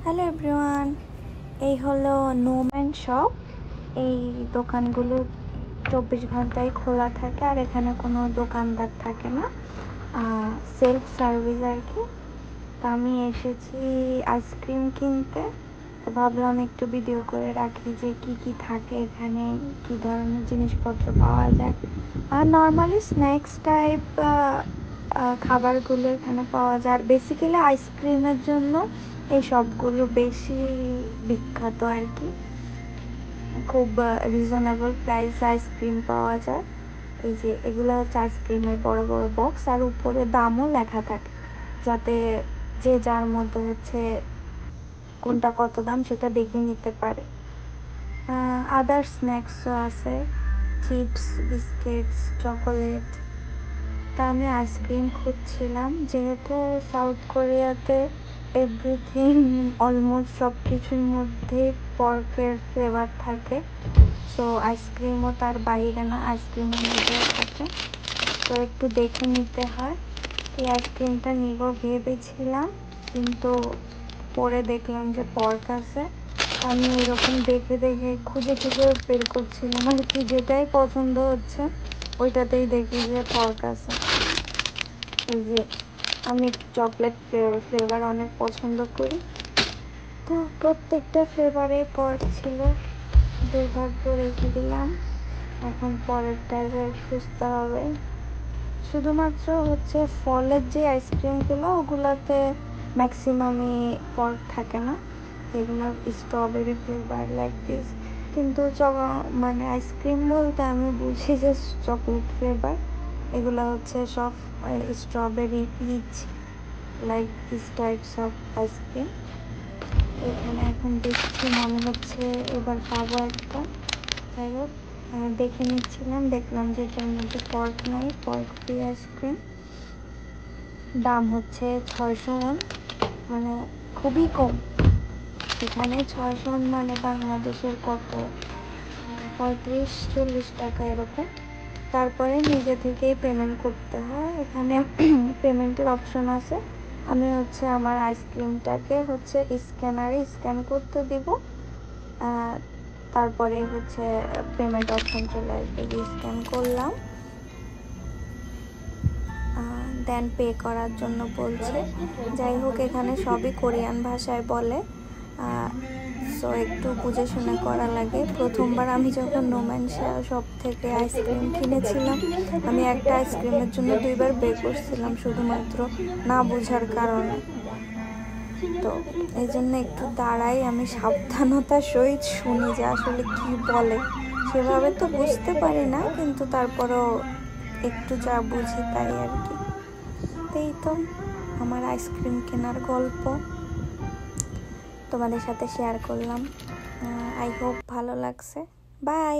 Hello everyone, এই হলো নোম্যান shop. এই দোকানগুলো 24 ঘন্টায় খোলা থাকে, আর এখানে কোনো দোকানদার থাকে না, সেলফ সার্ভিস আর কি। তো আমি এসেছি আইসক্রিম কিনতে, তো ভাবলাম একটু ভিডিও করে রাখি যে কি কি থাকে এখানে, কি ধরনের জিনিসপত্র পাওয়া যায়। আর নর্মালি স্ন্যাক্স টাইপ খাবারগুলো এখানে পাওয়া যায়। আর বেসিক্যালি আইসক্রিমের জন্য এই সবগুলো বেশি বিখ্যাত আর কি। খুব রিজনেবল প্রাইস আইসক্রিম পাওয়া যায়। এই যে এগুলো হচ্ছে আইসক্রিমের বড় বড় বক্স, আর উপরে দামও লেখা থাকে যাতে যে যার মধ্যে হচ্ছে কোনটা কত দাম সেটা দেখে নিতে পারে। আদার স্ন্যাক্সও আছে, চিপস, বিস্কিটস, চকোলেট। তা আমি আইসক্রিম খুঁজছিলাম, যেহেতু সাউথ কোরিয়াতে এভরিথিং অলমোস্ট সব কিছুর মধ্যে পর্কের ফ্লেভার থাকে, সো আইসক্রিমও তার বাইরে না, আইসক্রিমের মধ্যেও থাকে। তো একটু দেখে নিতে হয়। এই আইসক্রিমটা নিব ভেবেছিলাম, কিন্তু পরে দেখলাম যে পর্ক আছে। আমি এরকম দেখে দেখে খুঁজে খুঁজে বের করছিলাম আর কি, যেটাই পছন্দ হচ্ছে ওইটাতেই দেখি যে পর্ক আছে। এই যে আমি চকলেট ফ্লেভার অনেক পছন্দ করি, তো প্রত্যেকটা ফ্লেভারে পর্ক ছিল। দুর্ভাগ্য রেখে দিলাম, এখন পরেরটায় খুঁজতে হবে। শুধুমাত্র হচ্ছে ফলের যে আইসক্রিমগুলো ওগুলোতে ম্যাক্সিমামই পর্ক থাকে না, এগুলো স্ট্রবেরি ফ্লেভার লাইক দিস। কিন্তু মানে আইসক্রিম বলতে আমি বুঝি যে চকলেট ফ্লেভার, এগুলো হচ্ছে সব strawberry, peach like this types of ice cream. এখানে এখন দেখছি মনে হচ্ছে এবার পাবো একটা। যাই হোক, দেখে নিচ্ছিলাম, দেখলাম যে এটার মধ্যে পর্ক নাই, পর্ক ফ্রি আইসক্রিম। দাম হচ্ছে 600 মানে খুবই কম। এখানে 600 মানে বাংলাদেশের কত, 35-40 টাকা এরকম। তারপরে নিজে থেকেই পেমেন্ট করতে হয়। এখানে পেমেন্টের অপশন আছে। আমি হচ্ছে আমার আইসক্রিমটাকে হচ্ছে স্ক্যানারে স্ক্যান করতে দিব, তারপরে হচ্ছে পেমেন্ট অপশন চলে আসবে। স্ক্যান করলাম, দেন পে করার জন্য বলছে। যাই হোক, এখানে সবই কোরিয়ান ভাষায় বলে, সো একটু বুঝে শুনে করা লাগে। প্রথমবার আমি যখন নোম্যান শপ থেকে আইসক্রিম কিনেছিলাম, আমি একটা আইসক্রিমের জন্য 2বার পে করছিলাম শুধুমাত্র না বোঝার কারণে। তো এই জন্য একটু দাঁড়াই, আমি সাবধানতার সহিত শুনি যে আসলে কি বলে। সেভাবে তো বুঝতে পারি না, কিন্তু তারপরেও একটু যা বুঝি তাই আর কি। এই তো আমার আইসক্রিম কেনার গল্প তোমাদের সাথে শেয়ার করলাম। আই হোপ ভালো লাগছে। বাই।